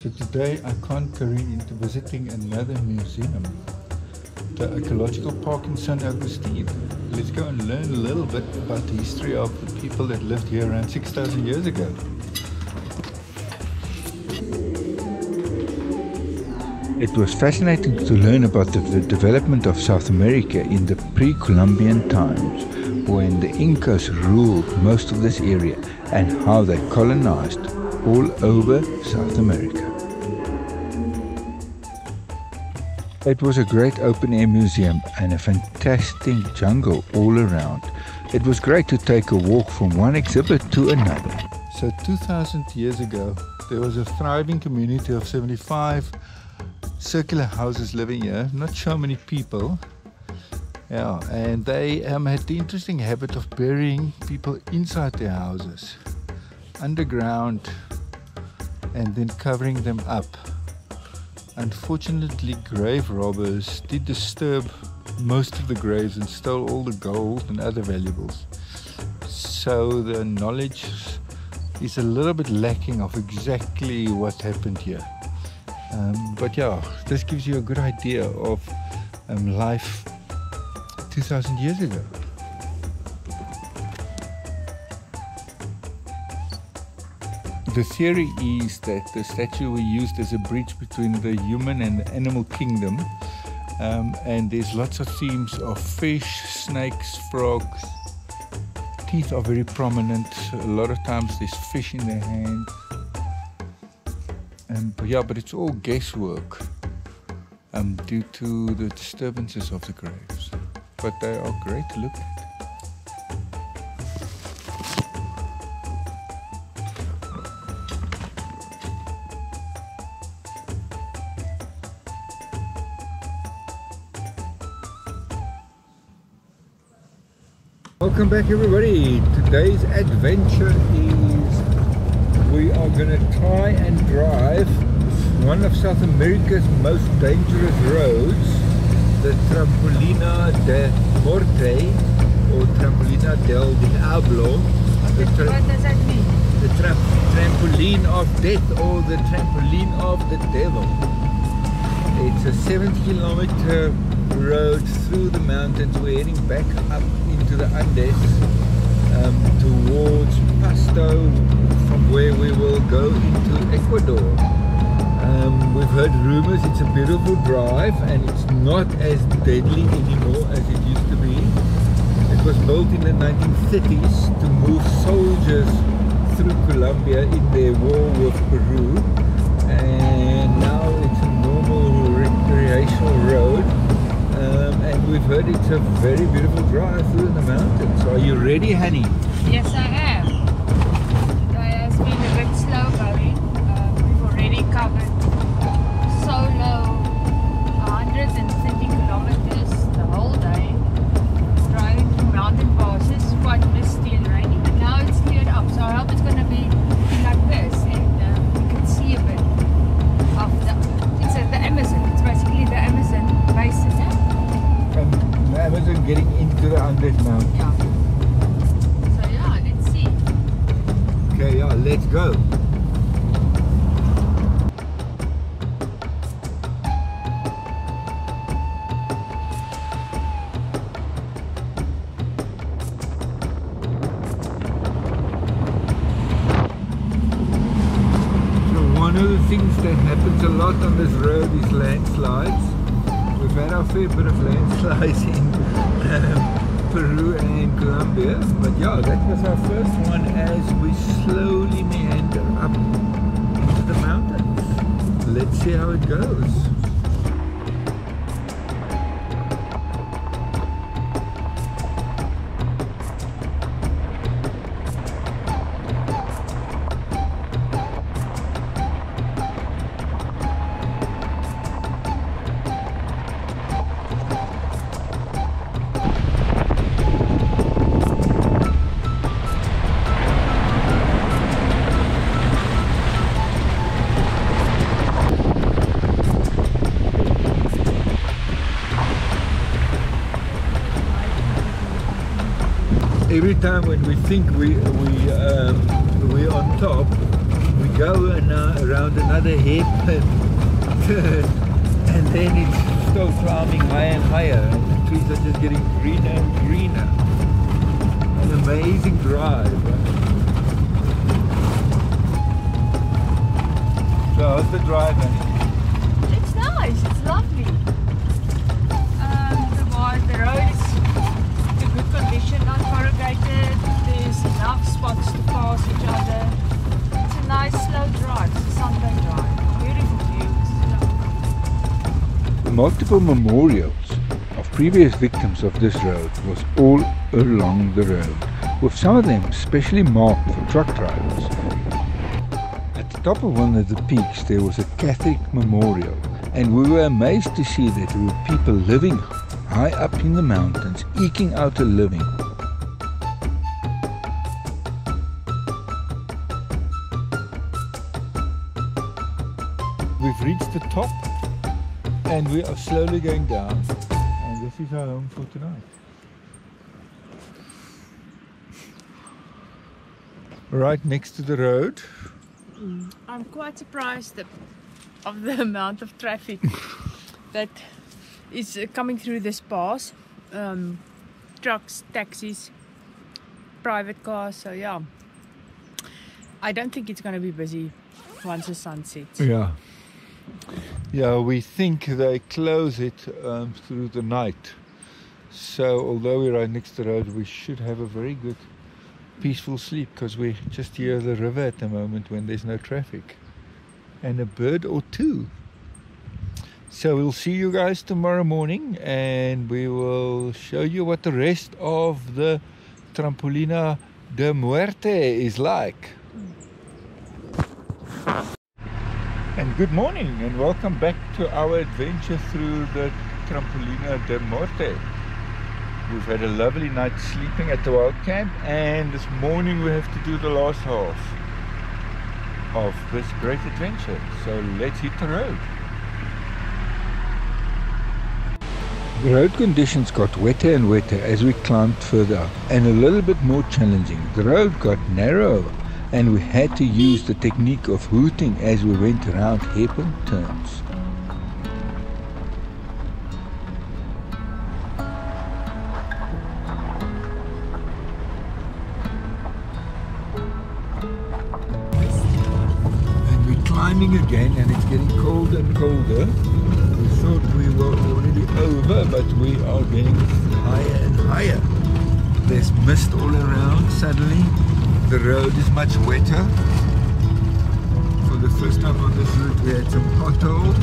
So today I can't carry into visiting another museum, the Archaeological Park in St. Augustine. Let's go and learn a little bit about the history of the people that lived here around 6,000 years ago. It was fascinating to learn about the development of South America in the pre-Colombian times, when the Incas ruled most of this area, and how they colonized all over South America. It was a great open-air museum and a fantastic jungle all around. It was great to take a walk from one exhibit to another. So 2,000 years ago, there was a thriving community of 75 circular houses living here, not so many people. Yeah, and they had the interesting habit of burying people inside their houses, underground, and then covering them up. Unfortunately, grave robbers did disturb most of the graves and stole all the gold and other valuables. So the knowledge is a little bit lacking of exactly what happened here. But yeah, this gives you a good idea of life 2,000 years ago. The theory is that the statue was used as a bridge between the human and the animal kingdom, and there's lots of themes of fish, snakes, frogs. Teeth are very prominent. A lot of times there's fish in their hands. But it's all guesswork due to the disturbances of the graves. But they are great to look at. Welcome back, everybody. Today's adventure is we are going to try and drive one of South America's most dangerous roads, the Trampolina de Morte or Trampolina del Diablo. What does that mean? The trampoline of death, or the trampoline of the devil. It's a 70-kilometer road through the mountains. We're heading back up into the Andes towards Pasto, from where we will go into Ecuador. We've heard rumors it's a beautiful drive and it's not as deadly anymore as it used to be. It was built in the 1930s to move soldiers through Colombia in their war with Peru, and now it's a normal recreational road. And we've heard it's a very beautiful drive through the mountains. Are you ready, honey? Yes, I am. Today has been a bit slow going. We've already covered solo 130 kilometers the whole day, driving through mountain passes, quite misty and rainy, but now it's cleared up, so I hope it's going to be like this, and we can see a bit of it's the Amazon. It's basically the Amazon basin, yeah? From the Amazon getting into the Andes mountains. Yeah. So yeah, let's see. Okay, yeah, let's go. One of the things that happens a lot on this road is landslides. We've had our fair bit of landslides in Peru and Colombia, but yeah, that was our first one as we slowly meander up into the mountains. Let's see how it goes. every time when we think we're on top, we go around another hip and then it's still climbing higher and higher, and the trees are just getting greener and greener. An amazing drive. So how's the drive, Annie? It's nice, it's lovely. The road is in good condition, not corrugated. There's enough spots to pass each other. It's a nice slow drive, it's a Sunday drive. Beautiful views. Multiple memorials of previous victims of this road was all along the road, with some of them specially marked for truck drivers. At the top of one of the peaks there was a Catholic memorial, and we were amazed to see that there were people living high up in the mountains, eking out a living. We've reached the top and we are slowly going down, and this is our home for tonight. Right next to the road. I'm quite surprised of the amount of traffic that is coming through this pass. Trucks, taxis, private cars, so yeah. I don't think it's going to be busy once the sun sets. Yeah. Yeah, we think they close it through the night. So although we're right next to the road, we should have a very good peaceful sleep, because we just hear the river at the moment when there's no traffic, and a bird or two. So we'll see you guys tomorrow morning, and we will show you what the rest of the Trampoline de Muerte is like. And good morning and welcome back to our adventure through the Trampoline de Muerte. We've had a lovely night sleeping at the wild camp, and this morning we have to do the last half of this great adventure. So let's hit the road. The road conditions got wetter and wetter as we climbed further up, and a little bit more challenging. The road got narrow and we had to use the technique of hooting as we went around hairpin turns. And we're climbing again, and it's getting colder and colder. We thought we were already over, but we are getting higher and higher. There's mist all around. Suddenly the road is much wetter. For the first time on this route we had some potholes.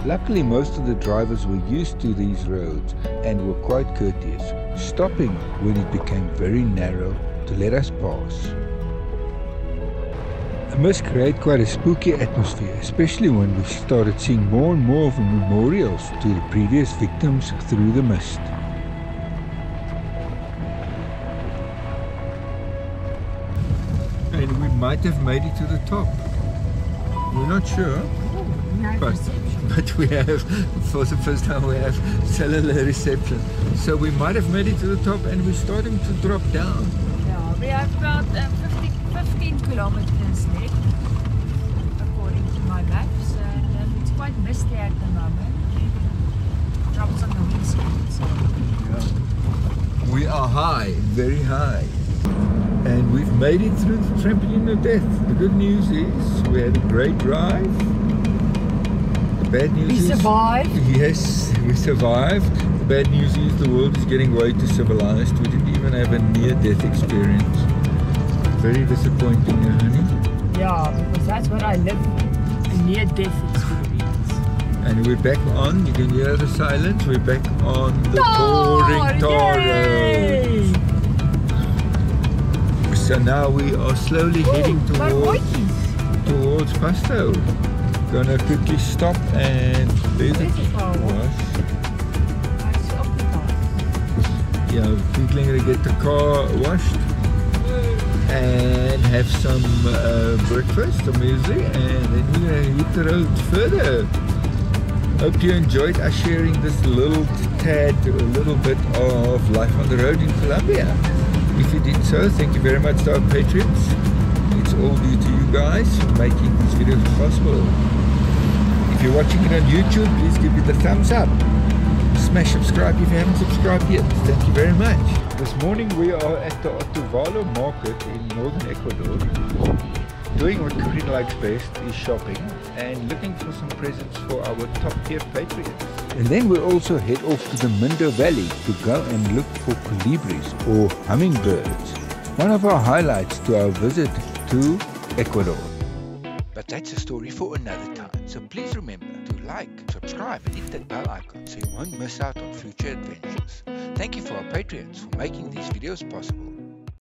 Luckily most of the drivers were used to these roads and were quite courteous, stopping when it became very narrow to let us pass. The mist created quite a spooky atmosphere, especially when we started seeing more and more of the memorials to the previous victims through the mist. And we might have made it to the top. We're not sure. But we have, for the first time, we have cellular reception. So we might have made it to the top, and we're starting to drop down. Yeah, we have about 15 kilometers left, according to my maps, and it's quite misty at the moment. Drops on the windscreen. So. Yeah. We are high, very high. And we've made it through the trampoline of death. The good news is we had a great drive. Bad news is... We survived. Yes, we survived. The bad news is the world is getting way too civilized. We didn't even have a near-death experience. Very disappointing, honey. Yeah, because that's what I live for. A near-death experience. And we're back on, you can hear the silence, we're back on the boring tar road. So now we are slowly heading towards Pasto. Gonna quickly stop and there's a wash. Yeah, quickly gonna get the car washed and have some breakfast, some muesli, and then we're gonna hit the road further. Hope you enjoyed us sharing this little bit of life on the road in Colombia. If you did so, thank you very much to our patrons. It's all due to you guys for making these videos possible. If you're watching it on YouTube, please give it a thumbs up. Smash subscribe if you haven't subscribed yet. Thank you very much. This morning we are at the Otuvalo market in northern Ecuador. Doing what Corinne likes best is shopping and looking for some presents for our top tier patrons. And then we'll also head off to the Mindo Valley to go and look for colibris or hummingbirds. One of our highlights to our visit to Ecuador. But that's a story for another time, so please remember to like, subscribe and hit that bell icon so you won't miss out on future adventures. Thank you for our Patreons for making these videos possible.